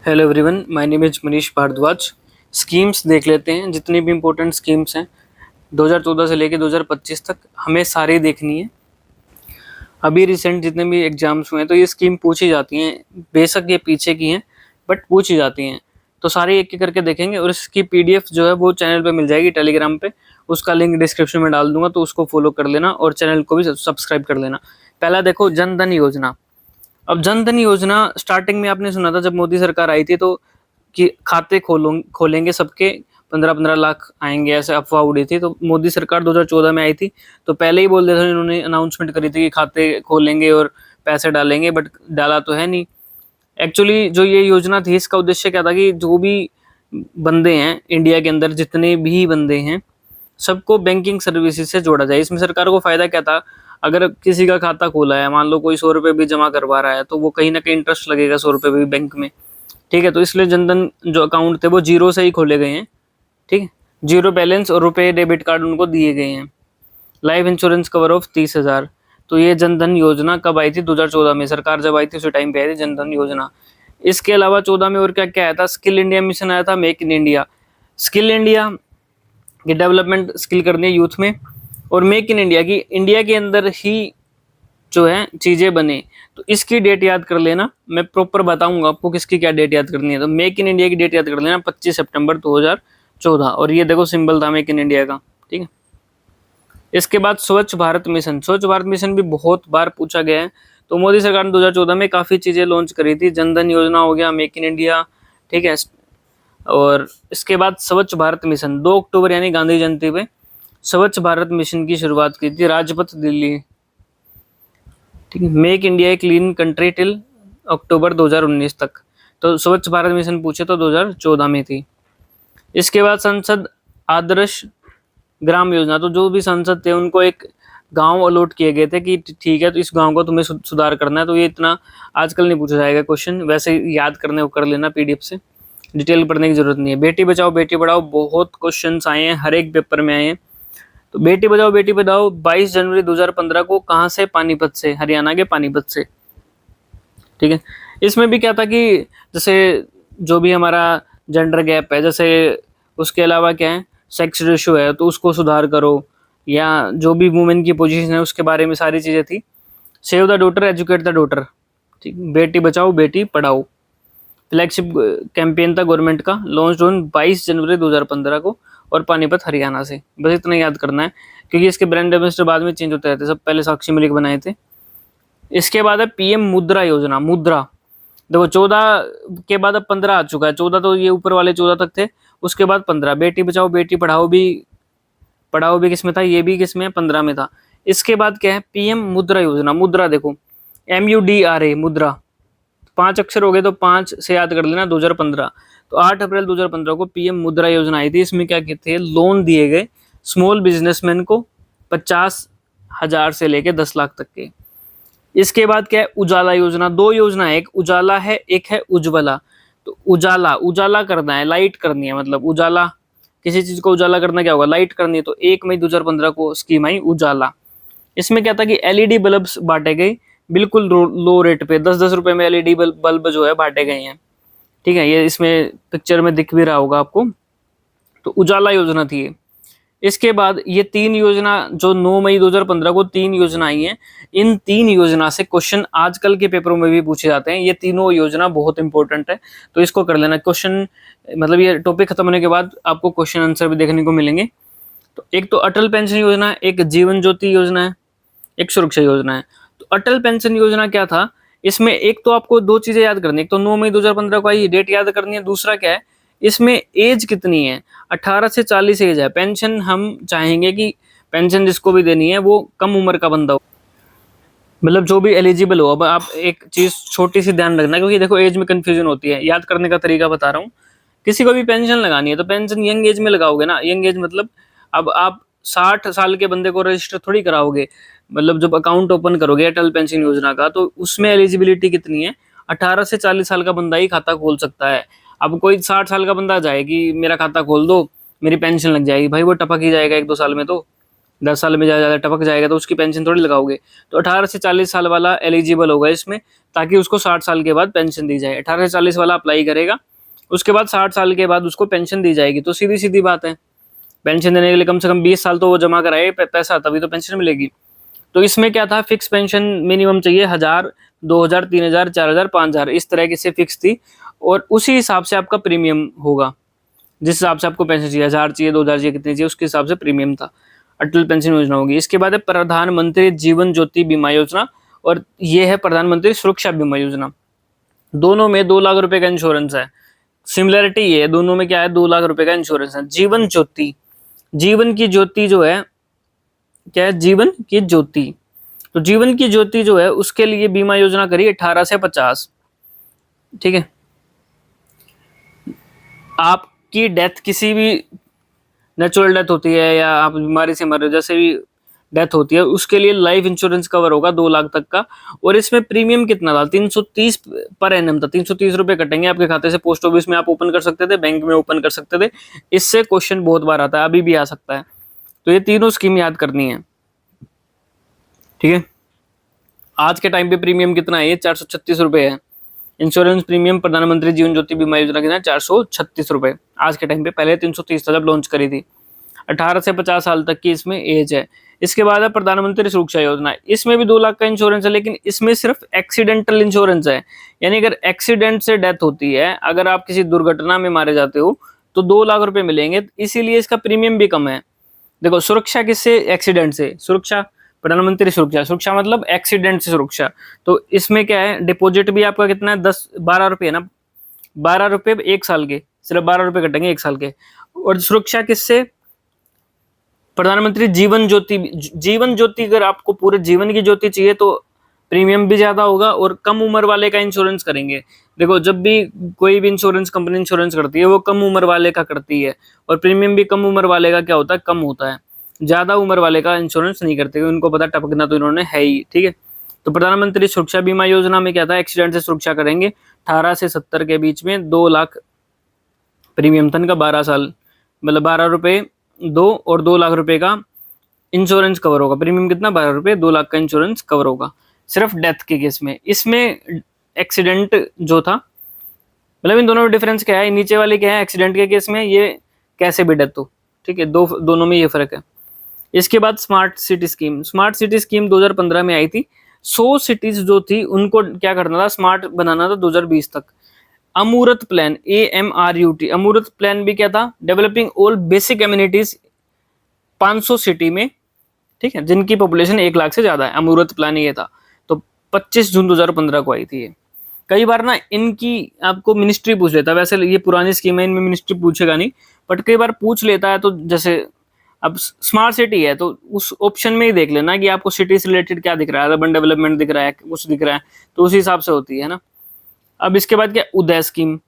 Hello everyone, my name is Manish Bhardwaj. Schemes देख लेते हैं, जितनी भी इम्पोर्टेंट स्कीम्स हैं 2014 से लेके 2025 तक हमें सारी देखनी है। अभी रिसेंट जितने भी एग्जाम्स हुए हैं तो ये स्कीम पूछी जाती हैं, बेशक ये पीछे की हैं बट पूछी जाती हैं। तो सारी एक एक करके देखेंगे और इसकी पीडीएफ जो है वो चैनल पे मिल जाएगी टेलीग्राम पे। उसका लिंक डिस्क्रिप्शन में डाल दूंगा, तो उसको फॉलो कर लेना और चैनल को भी सब्सक्राइब कर लेना। पहला देखो, जन धन योजना। अब जन धन योजना स्टार्टिंग में आपने सुना था जब मोदी सरकार आई थी, तो कि खाते खोलेंगे सबके 15-15 लाख आएंगे, ऐसे अफवाह उड़ी थी। तो मोदी सरकार 2014 में आई थी, तो पहले ही बोल दिया था, इन्होंने अनाउंसमेंट करी थी कि खाते खोलेंगे और पैसे डालेंगे, बट डाला तो है नहीं। एक्चुअली जो ये योजना थी, इसका उद्देश्य क्या था कि जो भी बंदे हैं इंडिया के अंदर, जितने भी बंदे हैं, सबको बैंकिंग सर्विसेज से जोड़ा जाए। इसमें सरकार को फायदा क्या था, अगर किसी का खाता खोला है, मान लो कोई 100 रुपये भी जमा करवा रहा है, तो वो कहीं ना कहीं इंटरेस्ट लगेगा 100 रुपये भी बैंक में। ठीक है, तो इसलिए जनधन जो अकाउंट थे वो जीरो से ही खोले गए हैं। ठीक है, जीरो बैलेंस और रुपए डेबिट कार्ड उनको दिए गए हैं। Life insurance cover of 30,000। तो ये जनधन योजना कब आई थी? 2014 में सरकार जब आई थी उसी टाइम पे आई थी जनधन योजना। इसके अलावा 14 में और क्या क्या आया था? स्किल इंडिया मिशन आया था, make in India. Skill India की डेवलपमेंट स्किल करनी है यूथ में, और मेक इन इंडिया की इंडिया के अंदर ही जो है चीजें बने। तो इसकी डेट याद कर लेना, मैं प्रॉपर बताऊंगा आपको किसकी क्या डेट याद करनी है। तो मेक इन इंडिया की डेट याद कर लेना, 25 सितंबर 2014। और ये देखो सिंबल था मेक इन इंडिया का। ठीक है, इसके बाद स्वच्छ भारत मिशन। स्वच्छ भारत मिशन भी बहुत बार पूछा गया है। तो मोदी सरकार ने 2014 में काफी चीजें लॉन्च करी थी, जनधन योजना हो गया, मेक इन इंडिया। ठीक है, और इसके बाद स्वच्छ भारत मिशन 2 अक्टूबर यानी गांधी जयंती पे स्वच्छ भारत मिशन की शुरुआत की थी, राजपथ दिल्ली। ठीक है, make India a clean country till October 2019 तक। तो स्वच्छ भारत मिशन पूछे तो 2014 में थी। इसके बाद संसद आदर्श ग्राम योजना। तो जो भी सांसद थे उनको एक गांव अलॉट किए गए थे कि ठीक है, तो इस गांव को तुम्हें सुधार करना है। तो ये इतना आजकल नहीं पूछा जाएगा क्वेश्चन, वैसे याद करने को कर लेना, पीडीएफ से डिटेल पढ़ने की जरूरत नहीं है। बेटी बचाओ बेटी पढ़ाओ, बहुत क्वेश्चन आए हैं, हर एक पेपर में आए हैं। तो बेटी बचाओ बेटी पढ़ाओ 22 जनवरी 2015 को कहाँ से? पानीपत से, हरियाणा के पानीपत से। ठीक है, इसमें भी क्या था कि जैसे जो भी हमारा जेंडर गैप है, जैसे उसके अलावा क्या है, सेक्स रेशियो है, तो उसको सुधार करो, या जो भी वुमेन की पोजीशन है उसके बारे में सारी चीज़ें थी। Save the daughter educate the daughter. ठीक, बेटी बचाओ बेटी पढ़ाओ फ्लैगशिप कैंपेन था गवर्नमेंट का, लॉन्च ऑन 22 जनवरी 2015 को, और पानीपत हरियाणा से। बस इतना याद करना है, क्योंकि इसके ब्रांड एम्बेसडर बाद में चेंज होते रहते, सब पहले साक्षी मलिक बनाए थे। इसके बाद है पीएम मुद्रा योजना। मुद्रा देखो 14 के बाद अब 15 आ चुका है। 14 तो ये ऊपर वाले 14 तक थे, उसके बाद 15। बेटी बचाओ बेटी पढ़ाओ भी किसमें था? ये भी किसमें? 15 में था। इसके बाद क्या है? पीएम मुद्रा योजना। मुद्रा देखो MUDRA मुद्रा, 5 अक्षर हो गए, तो 5 से याद कर लेना 2015। तो 8 अप्रैल 2015 को पीएम मुद्रा योजना आई थी। इसमें क्या कहते हैं? लोन दिए गए स्मॉल बिजनेसमैन को 50,000 से लेके 10 लाख तक के। इसके बाद क्या है? उजाला योजना। 2 योजना है, एक उजाला है, एक है उज्ज्वला। तो उजाला करना है, लाइट करनी है, मतलब उजाला, किसी चीज को उजाला करना क्या होगा? लाइट करनी है। तो 1 मई 2015 को स्कीम आई उजाला। इसमें क्या था कि एलईडी बल्ब बांटे गए बिल्कुल लो रेट पे, 10-10 रुपए में एलईडी बल्ब जो है बांटे गए हैं। ठीक है, ये इसमें पिक्चर में दिख भी रहा होगा आपको। तो उजाला योजना थी ये। इसके बाद ये 3 योजना जो 9 मई 2015 को 3 योजना आई हैं, इन 3 योजना से क्वेश्चन आजकल के पेपरों में भी पूछे जाते हैं। ये तीनों योजना बहुत इंपॉर्टेंट है, तो इसको कर लेना क्वेश्चन, मतलब ये टॉपिक खत्म होने के बाद आपको क्वेश्चन आंसर भी देखने को मिलेंगे। तो एक तो अटल पेंशन योजना है, एक जीवन ज्योति योजना है, एक सुरक्षा योजना है। तो अटल पेंशन योजना क्या था? इसमें एक तो आपको 2 चीजें याद करनी है, एक तो 9 मई 2015 को आई, डेट याद करनी है। दूसरा क्या है, इसमें एज कितनी है? 18 से 40 एज है। पेंशन हम चाहेंगे कि पेंशन जिसको भी देनी है वो कम उम्र का बंदा हो, मतलब जो भी एलिजिबल हो। अब आप एक चीज छोटी सी ध्यान रखना, क्योंकि देखो एज में कंफ्यूजन होती है, याद करने का तरीका बता रहा हूँ। किसी को भी पेंशन लगानी है तो पेंशन यंग एज में लगाओगे ना। यंग एज मतलब अब आप 60 साल के बंदे को रजिस्टर थोड़ी कराओगे, मतलब जब अकाउंट ओपन करोगे अटल पेंशन योजना का, तो उसमें एलिजिबिलिटी कितनी है? 18 से 40 साल का बंदा ही खाता खोल सकता है। अब कोई 60 साल का बंदा जाए कि मेरा खाता खोल दो, मेरी पेंशन लग जाएगी, भाई वो टपक ही जाएगा 1-2 साल में। तो 10 साल में ज़्यादा टपक जाएगा तो उसकी पेंशन थोड़ी लगाओगे। तो 18 से 40 साल वाला एलिजिबल होगा इसमें, ताकि उसको 60 साल के बाद पेंशन दी जाए। 18 से 40 वाला अप्लाई करेगा, उसके बाद 60 साल के बाद उसको पेंशन दी जाएगी। तो सीधी सीधी बात है, पेंशन देने के लिए कम से कम 20 साल तो वो जमा कराए पैसा, तभी तो पेंशन मिलेगी। तो इसमें क्या था, फिक्स पेंशन मिनिमम चाहिए 1000, 2000, 3000, 4000, 5000, इस तरह की से फिक्स थी। और उसी हिसाब से आपका प्रीमियम होगा, जिस हिसाब से आपको पेंशन चाहिए, 1000 चाहिए, 2000 चाहिए, कितनी चाहिए, उसके हिसाब से प्रीमियम था। अटल पेंशन योजना होगी। इसके बाद है प्रधानमंत्री जीवन ज्योति बीमा योजना, और ये है प्रधानमंत्री सुरक्षा बीमा योजना। दोनों में 2 लाख रुपए का इंश्योरेंस है। सिमिलरिटी ये है, दोनों में क्या है, 2 लाख रुपए का इंश्योरेंस है। जीवन ज्योति, जीवन की ज्योति जो है, क्या है, जीवन की ज्योति। तो जीवन की ज्योति जो है उसके लिए बीमा योजना करी 18 से 50। ठीक है, आपकी डेथ किसी भी नेचुरल डेथ होती है या आप बीमारी से मर रहे हो, जैसे भी डेथ होती है, उसके लिए लाइफ इंश्योरेंस कवर होगा 2 लाख तक का। और इसमें प्रीमियम कितना था, 330 पर एनम था। 330 रुपए कटेंगे आपके खाते से। पोस्ट ऑफिस में आप ओपन कर सकते थे, बैंक में ओपन कर सकते थे। इससे क्वेश्चन बहुत बार आता है, अभी भी आ सकता है। तो ये तीनों स्कीम याद करनी है। ठीक है, आज के टाइम पे प्रीमियम कितना है, ये 436 रुपए है। इंश्योरेंस प्रीमियम प्रधानमंत्री जीवन ज्योति बीमा योजना कितना है, 436 रुपए आज के टाइम पे। पहले 330 था जब लॉन्च करी थी। 18 से 50 साल तक की इसमें एज है। इसके बाद है प्रधानमंत्री सुरक्षा योजना। इसमें भी 2 लाख का इंश्योरेंस है, लेकिन इसमें सिर्फ एक्सीडेंटल इंश्योरेंस है। यानी अगर एक्सीडेंट से डेथ होती है, अगर आप किसी दुर्घटना में मारे जाते हो, तो 2 लाख रुपए मिलेंगे। इसीलिए इसका प्रीमियम भी कम है। देखो, सुरक्षा किससे, एक्सीडेंट से सुरक्षा, प्रधानमंत्री सुरक्षा, सुरक्षा मतलब एक्सीडेंट से सुरक्षा। तो इसमें क्या है, डिपॉजिट भी आपका कितना है, 10-12 रुपये है ना, 12 रुपये 1 साल के, सिर्फ 12 रुपये कटेंगे 1 साल के। और सुरक्षा किससे, प्रधानमंत्री जीवन ज्योति। जीवन ज्योति अगर आपको पूरे जीवन की ज्योति चाहिए तो प्रीमियम भी ज्यादा होगा, और कम उम्र वाले का इंश्योरेंस करेंगे। देखो, जब भी कोई भी इंश्योरेंस कंपनी इंश्योरेंस करती है, वो कम उम्र वाले का करती है, और प्रीमियम भी कम उम्र वाले का क्या होता है, कम होता है। ज्यादा उम्र वाले का इंश्योरेंस नहीं करते, उनको पता टपकना तो इन्होंने है ही। ठीक है, तो प्रधानमंत्री सुरक्षा बीमा योजना में क्या था, एक्सीडेंट से सुरक्षा करेंगे। 18 से 70 के बीच में 2 लाख प्रीमियम था इनका, 12 साल, मतलब 12 रुपए दो, और 2 लाख रुपए का इंश्योरेंस कवर होगा। प्रीमियम कितना, 12 रुपए, 2 लाख का इंश्योरेंस कवर होगा सिर्फ डेथ के केस में। इसमें एक्सीडेंट जो था, मतलब इन दोनों में डिफरेंस क्या है, नीचे वाले क्या है, एक्सीडेंट के केस में ये कैसे भी डेथ हो। ठीक है, दोनों में ये फर्क है। इसके बाद smart city scheme. Smart city scheme 2015 में आई थी। 100 सिटीज जो थी उनको क्या करना था, स्मार्ट बनाना था 2020 तक। अमूर्त प्लान, AMRUT, अमूर्त प्लान भी क्या था, developing all basic amenities 500 city में, ठीक है, जिनकी पॉपुलेशन 1 लाख से ज्यादा है। अमूर्त प्लान ये था। तो 25 जून 2015 को आई थी ये। कई बार ना इनकी आपको मिनिस्ट्री पूछ लेता है, वैसे ये पुरानी स्कीम है, इनमें मिनिस्ट्री पूछेगा नहीं, बट कई बार पूछ लेता है। तो जैसे अब स्मार्ट सिटी है, तो उस ऑप्शन में ही देख लेना कि आपको सिटी से रिलेटेड क्या दिख रहा है, अर्बन डेवलपमेंट दिख रहा है, कुछ दिख रहा है, तो उसी हिसाब से होती है ना। अब इसके बाद क्या, उदय स्कीम।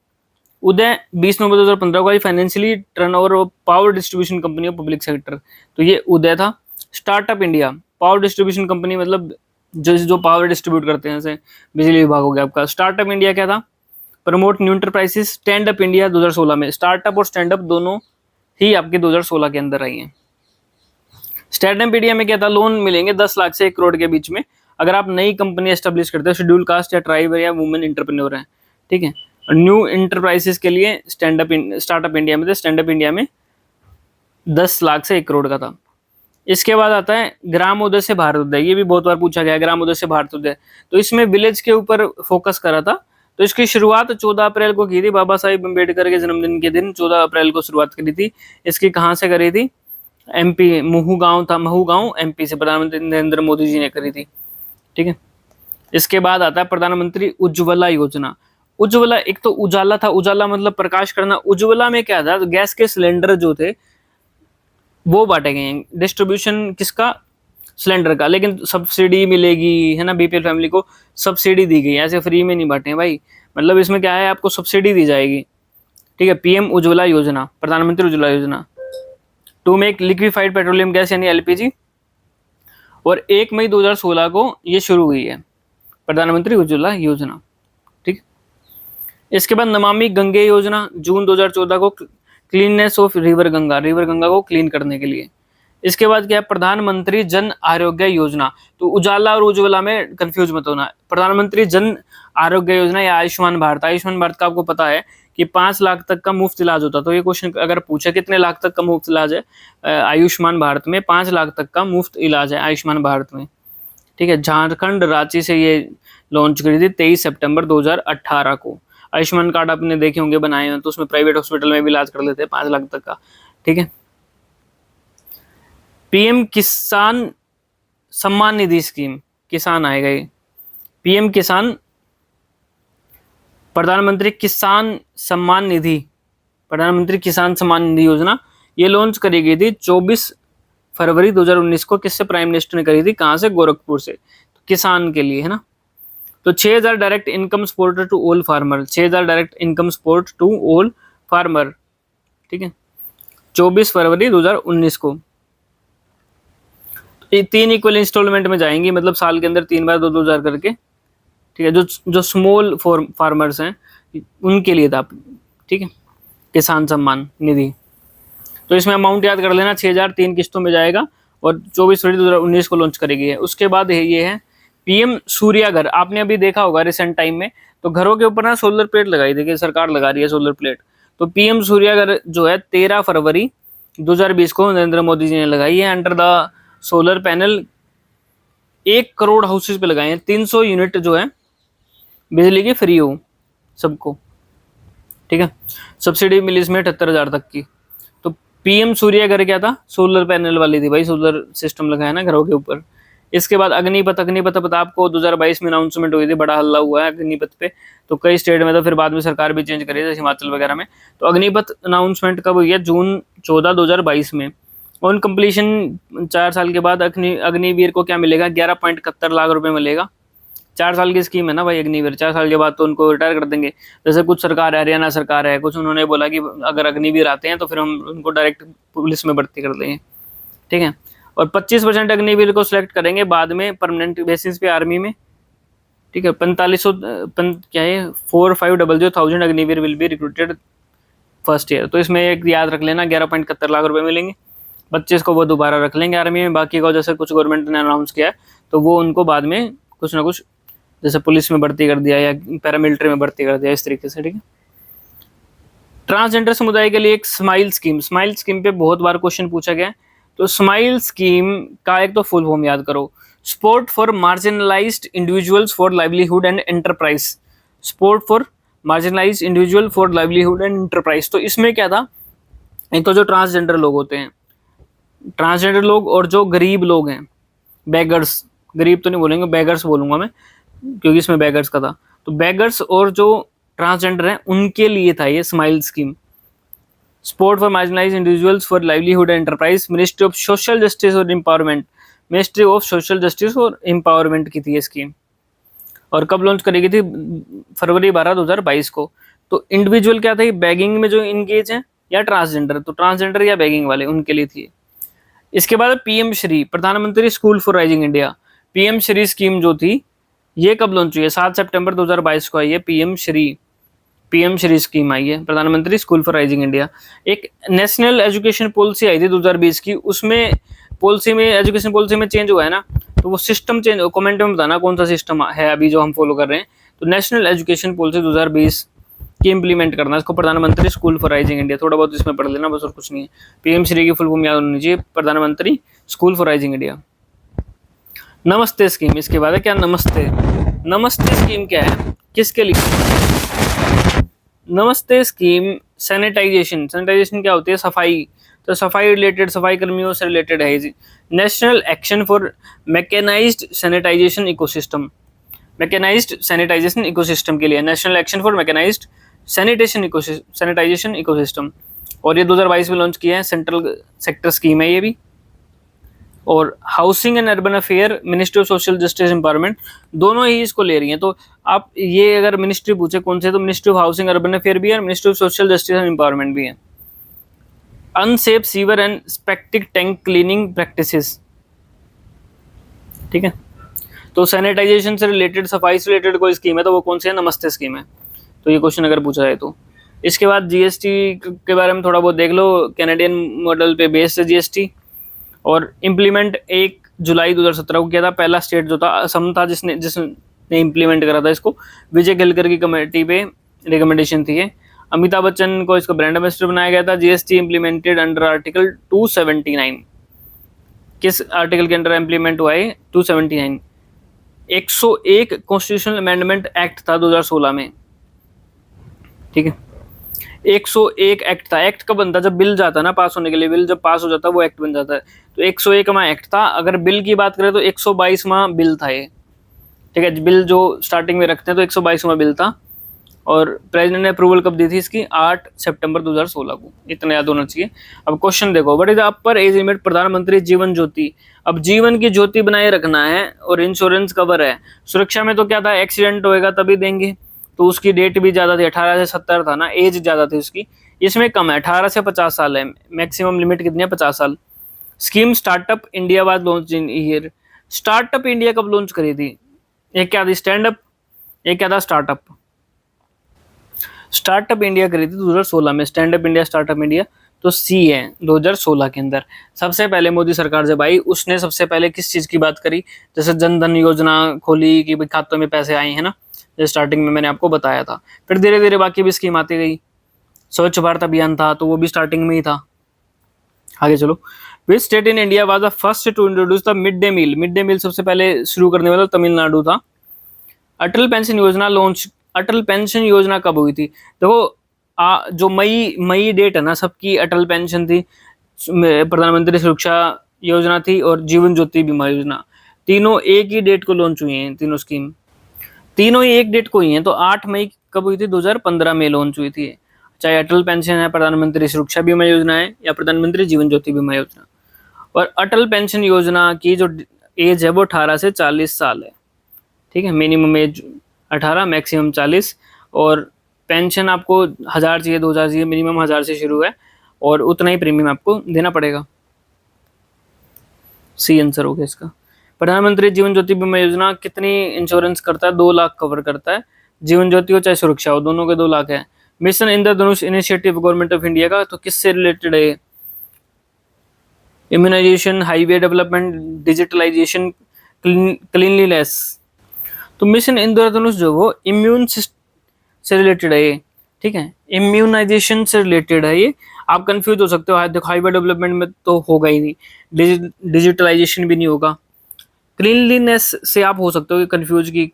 उदय 20 नवंबर 2015 को आई, financially turnover of power distribution company of public sector. तो ये उदय था। Startup India, power distribution company मतलब जो पावर डिस्ट्रीब्यूट करते हैं, जैसे बिजली विभाग हो गया आपका। स्टार्टअप इंडिया क्या था, promote new enterprises. Stand up India 2016 में, स्टार्टअप और स्टैंड अप दोनों ही आपके 2016 के अंदर आई हैं। स्टैंड अप इंडिया में क्या था, लोन मिलेंगे 10 लाख से 1 करोड़ के बीच में, अगर आप नई कंपनी एस्टेब्लिश करते हो, शेड्यूल कास्ट या ट्राइब या वुमेन इंटरप्रेन्योर है। ठीक है, न्यू इंटरप्राइजेस के लिए स्टार्टअप इंडिया में थे, स्टैंड अप इंडिया में 10 लाख से 1 करोड़ का था। इसके बाद आता है ग्राम उदय से भारत उदय। ये भी बहुत बार पूछा गया, ग्राम उदय से भारत उदय। तो इसमें विलेज के ऊपर फोकस करा था। तो इसकी शुरुआत 14 अप्रैल को की थी, बाबा साहिब अम्बेडकर के जन्मदिन के दिन 14 अप्रैल को शुरुआत करी थी। इसकी कहाँ से करी थी, MP महू गांव था, महू गांव MP से प्रधानमंत्री नरेंद्र मोदी जी ने करी थी। ठीक है, इसके बाद आता है प्रधानमंत्री उज्ज्वला योजना। उज्ज्वला, एक तो उजाला था, उजाला मतलब प्रकाश करना। उज्ज्वला में क्या था, गैस के सिलेंडर जो थे वो बांटे गए हैं। डिस्ट्रीब्यूशन किसका, सिलेंडर का, लेकिन सब्सिडी मिलेगी, है ना, BPL फैमिली को सब्सिडी दी गई है, ऐसे फ्री में नहीं बांटे हैं भाई। मतलब इसमें क्या है, आपको सब्सिडी दी जाएगी। ठीक है, PM उज्ज्वला योजना, प्रधानमंत्री उज्ज्वला योजना, to make liquefied petroleum gas यानी LPG। और 1 मई 2016 को ये शुरू हुई है, प्रधानमंत्री उज्ज्वला योजना। ठीक, इसके बाद नमामि गंगे योजना, जून 2014 को, cleanness of river Ganga, river Ganga को क्लीन करने के लिए। इसके बाद क्या है, प्रधानमंत्री जन आरोग्य योजना। तो उजाला और उज्ज्वला में कंफ्यूज मत होना, प्रधानमंत्री जन आरोग्य योजना या आयुष्मान भारत। आयुष्मान भारत का आपको पता है कि 5 लाख तक का मुफ्त इलाज होता है। तो ये क्वेश्चन अगर पूछे कितने लाख तक का मुफ्त इलाज है आयुष्मान भारत में, 5 लाख तक का मुफ्त इलाज है आयुष्मान भारत में। ठीक है, झारखंड रांची से ये लॉन्च करी थी 23 सितंबर 2018 को। आयुष्मान कार्ड आपने देखे होंगे बनाए हैं, तो उसमें प्राइवेट हॉस्पिटल में भी इलाज कर लेते हैं 5 लाख तक का। ठीक है, पीएम किसान सम्मान निधि स्कीम, किसान आएगा ये, पीएम किसान, प्रधानमंत्री किसान सम्मान निधि, प्रधानमंत्री किसान सम्मान निधि योजना, ये लॉन्च करी गई थी 24 फरवरी 2019 को। किससे? प्राइम मिनिस्टर ने करी थी। कहाँ से? गोरखपुर से। तो किसान के लिए है ना। तो 6000 direct income support to all farmer, 6000 direct income support to all farmer. ठीक है, 24 फरवरी 2019 को। ये 3 इक्वल इंस्टॉलमेंट में जाएंगी, मतलब साल के अंदर 3 बार 2-2 हजार करके। ठीक है, जो स्मॉल फार्मर्स हैं उनके लिए था। ठीक है, किसान सम्मान निधि। तो इसमें अमाउंट याद कर लेना, 6000 3 किस्तों में जाएगा और 24 फरवरी 2019 को लॉन्च करेगी है। उसके बाद ये है पीएम सूर्या घर। आपने अभी देखा होगा रिसेंट टाइम में, तो घरों के ऊपर ना सोलर प्लेट लगाई, देखिए सरकार लगा रही है सोलर प्लेट। तो पीएम सूर्या घर जो है 13 फरवरी 2020 को नरेंद्र मोदी जी ने लगाई है। Under the solar panel 1 crore houses पे लगाए हैं, 300 यूनिट जो है बिजली की फ्री हो सबको। ठीक है, सब्सिडी मिली इसमें 78,000 तक की। तो पीएम सूर्या घर क्या था? सोलर पैनल वाली थी भाई, सोलर सिस्टम लगाया ना घरों के ऊपर। इसके बाद अग्निपथ, अग्निपथ पता आपको 2022 में अनाउंसमेंट हुई थी, बड़ा हल्ला हुआ है अग्निपथ पे। तो कई स्टेट में, तो फिर बाद में सरकार भी चेंज करी, जैसे हिमाचल वगैरह में। तो अग्निपथ अनाउंसमेंट कब हुई है? जून 14 2022 में। ऑन कंप्लीशन 4 साल के बाद अग्निवीर को क्या मिलेगा? 11.71 लाख रुपए मिलेगा। 4 साल की स्कीम है ना भाई अग्निवीर, 4 साल के बाद तो उनको रिटायर कर देंगे। जैसे कुछ सरकार है, हरियाणा सरकार है, कुछ उन्होंने बोला कि अगर अग्निवीर आते हैं तो फिर हम उनको डायरेक्ट पुलिस में भर्ती कर देंगे। ठीक है, और 25% अग्निवीर को सिलेक्ट करेंगे बाद में परमानेंट बेसिस पे आर्मी में। ठीक है, 4500 क्या है 4500 Agniveer will be recruited first year. तो इसमें एक याद रख लेना, 11.71 लाख रुपए मिलेंगे। 25 को वो दोबारा रख लेंगे आर्मी में, बाकी को जैसे कुछ गवर्नमेंट ने अनाउंस किया है तो वो उनको बाद में कुछ ना कुछ जैसे पुलिस में भर्ती कर दिया या पैरामिलिट्री में भर्ती कर दिया, इस तरीके से। ठीक है, ट्रांसजेंडर समुदाय के लिए एक स्माइल स्कीम, स्माइल स्कीम पे बहुत बार क्वेश्चन पूछा गया है। तो स्माइल स्कीम का एक तो फुल फॉर्म याद करो, support for marginalized individuals for livelihood and enterprise, support for marginalised individual for livelihood and enterprise. तो इसमें क्या था, एक तो जो ट्रांसजेंडर लोग होते हैं, ट्रांसजेंडर लोग, और जो गरीब लोग हैं, बेगर्स, गरीब तो नहीं बोलेंगे, बेगर्स बोलूंगा मैं क्योंकि इसमें बेगर्स का था। तो बेगर्स और जो ट्रांसजेंडर हैं उनके लिए था ये smile scheme. Support for marginalized individuals for livelihood and enterprise, ministry of social justice और empowerment, ministry of social justice और एम्पावरमेंट की थी ये स्कीम। और कब लॉन्च करी गई थी? फरवरी 12 2022 को। तो इंडिविजुअल क्या था, बैगिंग में जो इंगेज है या ट्रांसजेंडर, तो ट्रांसजेंडर या बैगिंग वाले उनके लिए थी। इसके बाद पीएम श्री, प्रधानमंत्री school for rising India. PM Shri scheme जो थी ये कब लॉन्च हुई है? 7 सितंबर 2022 को आई है पीएम श्री स्कीम आई है, प्रधानमंत्री स्कूल फॉर राइजिंग इंडिया। एक नेशनल एजुकेशन पॉलिसी आई थी 2020 की, उसमें पॉलिसी में, एजुकेशन पॉलिसी में चेंज हुआ है ना, तो वो सिस्टम चेंज, कमेंट में बताना कौन सा सिस्टम है अभी जो हम फॉलो कर रहे हैं। तो नेशनल एजुकेशन पॉलिसी 2020 की इंप्लीमेंट करना, इसको प्रधानमंत्री स्कूल फॉर राइजिंग इंडिया, थोड़ा बहुत इसमें पढ़ लेना बस, और कुछ नहीं है। पीएम श्री की फुल फॉर्म याद होनी चाहिए, प्रधानमंत्री स्कूल फॉर राइजिंग इंडिया। नमस्ते स्कीम, इसके बाद है क्या? नमस्ते स्कीम क्या है, किसके लिए? नमस्ते स्कीम सैनिटाइजेशन, सैनिटाइजेशन क्या होती है? सफाई। तो सफाई रिलेटेड, सफाई कर्मियों से रिलेटेड है। National action for mechanised sanitisation ecosystem, mechanised sanitisation ecosystem के लिए national action for mechanised sanitisation ecosystem. और ये 2022 में लॉन्च किया है, सेंट्रल सेक्टर स्कीम है ये भी। और housing and urban affair, ministry of social justice empowerment, दोनों ही इसको ले रही हैं। तो आप ये अगर मिनिस्ट्री पूछे कौन से, तो ministry of housing urban affair भी है, ministry of social justice and empowerment भी है। Unsafe sewer and septic tank cleaning practices. ठीक है, तो सैनिटाइजेशन से रिलेटेड, सफाई से रिलेटेड कोई स्कीम है तो वो कौन सी है? नमस्ते स्कीम है। तो ये क्वेश्चन अगर पूछा जाए तो। इसके बाद जीएसटी के बारे में थोड़ा बहुत देख लो, कैनेडियन मॉडल पे बेस्ड है जीएसटी। और इम्प्लीमेंट 1 जुलाई 2017 को किया था। पहला स्टेट जो था असम था जिसने इम्प्लीमेंट करा था इसको। विजय केलकर की कमेटी पे रिकमेंडेशन थी ये। अमिताभ बच्चन को इसको ब्रांड एम्बेसडर बनाया गया था। GST implemented under article 279। किस आर्टिकल के अंडर इम्प्लीमेंट हुआ है? 279। 101 कॉन्स्टिट्यूशनल अमेंडमेंट एक्ट था 2016 में, ठीक है। 101 एक्ट था। एक्ट कब बनता? जब बिल जाता है ना पास होने के लिए, बिल जब पास हो जाता है वो एक्ट बन जाता है। तो 101वां एक्ट था। अगर बिल की बात करें तो 122वां बिल था ये, ठीक है। बिल जो स्टार्टिंग में रखते हैं तो 122वां बिल था। और प्रेसिडेंट ने अप्रूवल कब दी थी इसकी? 8 सितंबर 2016 को। इतना याद होना चाहिए। अब क्वेश्चन देखो, what is the upper age limit प्रधानमंत्री जीवन ज्योति? अब जीवन की ज्योति बनाए रखना है और इंश्योरेंस कवर है। सुरक्षा में तो क्या था, एक्सीडेंट होएगा तभी देंगे, तो उसकी डेट भी ज्यादा थी, 18 से 70 था ना, एज ज्यादा थी उसकी। इसमें कम है, 18 से 50 साल है। मैक्सिमम लिमिट कितनी है? 50 साल। Scheme startup India was launch in year. Startup India कब लॉन्च करी थी? एक क्या थी स्टैंड अप, एक क्या था स्टार्टअप। स्टार्टअप इंडिया करी थी 2016 में। Stand up India, startup India तो सी है 2016 के अंदर। सबसे पहले मोदी सरकार जब आई उसने सबसे पहले किस चीज की बात करी? जैसे जन धन योजना खोली कि भाई खातों में पैसे आए हैं ना, जैसे स्टार्टिंग में मैंने आपको बताया था। फिर धीरे धीरे बाकी भी स्कीम आती गई। स्वच्छ भारत अभियान था तो वो भी स्टार्टिंग में ही था। आगे चलो, which state in India was the first to introduce the mid day meal? Mid day meal सबसे पहले शुरू करने वाला तमिलनाडु था। अटल पेंशन योजना लॉन्च, अटल पेंशन योजना कब हुई थी? देखो जो मई डेट है ना सबकी, अटल पेंशन थी, प्रधानमंत्री सुरक्षा योजना थी और जीवन ज्योति बीमा योजना, तीनों एक ही डेट को लॉन्च हुई हैं। तीनों स्कीम तीनों ही एक डेट को हुई हैं। तो 8 मई कब हुई थी? 2015 में लॉन्च हुई थी। चाहे अटल पेंशन है, प्रधानमंत्री सुरक्षा बीमा योजना है या प्रधानमंत्री जीवन ज्योति बीमा योजना। और अटल पेंशन योजना की जो एज है वो 18 से 40 साल है, ठीक है। Minimum age 18, maximum 40। और पेंशन आपको 1000 चाहिए, 2000 चाहिए, मिनिमम 1000 से शुरू है और उतना ही प्रीमियम आपको देना पड़ेगा। सी आंसर हो गया इसका। प्रधानमंत्री जीवन ज्योति बीमा योजना कितनी इंश्योरेंस करता है? 2 लाख कवर करता है। जीवन ज्योति हो चाहे सुरक्षा हो, दोनों के 2 लाख है। Mission Indradhanush initiative government of India का, तो किससे रिलेटेड है? Immunisation, highway development, digitalisation, cleanliness. तो मिशन इंद्रधनुष जो वो इम्यून से रिलेटेड है ये, ठीक है। इम्यूनाइजेशन से रिलेटेड है ये। आप कंफ्यूज हो सकते हो, देखो हाईवे डेवलपमेंट में तो होगा ही नहीं, डिजिटलाइजेशन भी नहीं होगा। क्लीनलीनेस से आप हो सकते हो कि कंफ्यूज, की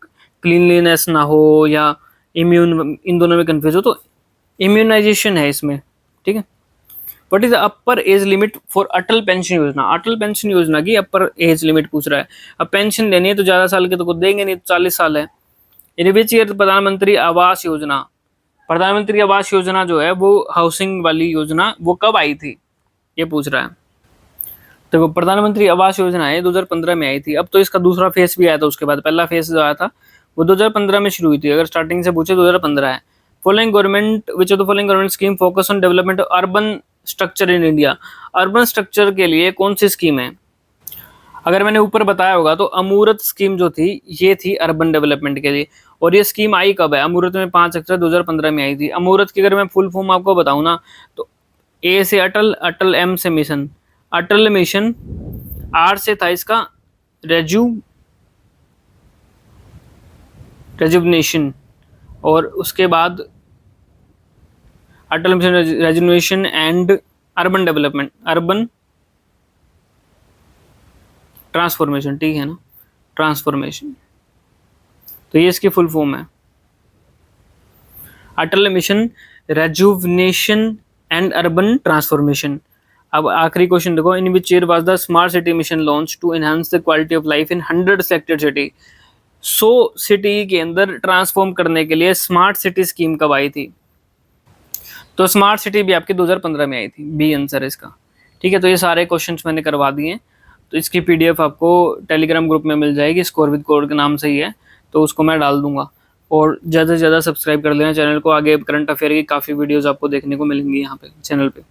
क्लीनलीनेस ना हो या इम्यून, इन दोनों में कंफ्यूज हो, तो इम्यूनाइजेशन है इसमें, ठीक है। What is the upper age limit for Atal pension योजना? अटल पेंशन योजना की अपर एज लिमिट पूछ रहा है। अब पेंशन लेनी है तो ज्यादा साल के तो को देंगे नहीं, 40 साल है। इन विच ईयर प्रधानमंत्री आवास योजना, प्रधानमंत्री आवास योजना जो है वो हाउसिंग वाली योजना, वो कब आई थी ये पूछ रहा है। तो प्रधानमंत्री आवास योजना है 2015 में आई थी। अब तो इसका दूसरा फेज भी आया था उसके बाद। पहला फेज जो आया था वो 2015 में शुरू हुई थी। अगर स्टार्टिंग से पूछे 2015 है। Following government, which of the following government scheme focus on development of urban structure in India? Urban structure के लिए कौन सी स्कीम है? अगर मैंने ऊपर बताया होगा तो अमूर्त स्कीम जो थी ये थी अर्बन डेवलपमेंट के लिए। और ये स्कीम आई कब है? अमूर्त में 5 अक्टूबर 2015 में आई थी। अमूर्त की अगर मैं फुल फॉर्म आपको बताऊं ना, तो ए से अटल, अटल एम से मिशन, अटल मिशन, आर से था इसका रेजुवनेशन, और उसके बाद Atal mission rejuvenation and urban development, urban transformation, ठीक है ना, ट्रांसफॉर्मेशन। तो ये इसकी फुल फॉर्म है, Atal mission rejuvenation and urban transformation. अब आखिरी क्वेश्चन देखो, in which year was the smart city mission launch to enhance the quality of life in 100 selected city? 100 city के अंदर ट्रांसफॉर्म करने के लिए स्मार्ट सिटी स्कीम कब आई थी? तो स्मार्ट सिटी भी आपकी 2015 में आई थी। बी आंसर है इसका, ठीक है। तो ये सारे क्वेश्चंस मैंने करवा दिए हैं। तो इसकी पीडीएफ आपको टेलीग्राम ग्रुप में मिल जाएगी, स्कोर विद कोड के नाम से ही है, तो उसको मैं डाल दूंगा। और ज़्यादा से ज़्यादा सब्सक्राइब कर लेना चैनल को, आगे करंट अफेयर की काफ़ी वीडियोज़ आपको देखने को मिलेंगी यहाँ पे चैनल पे।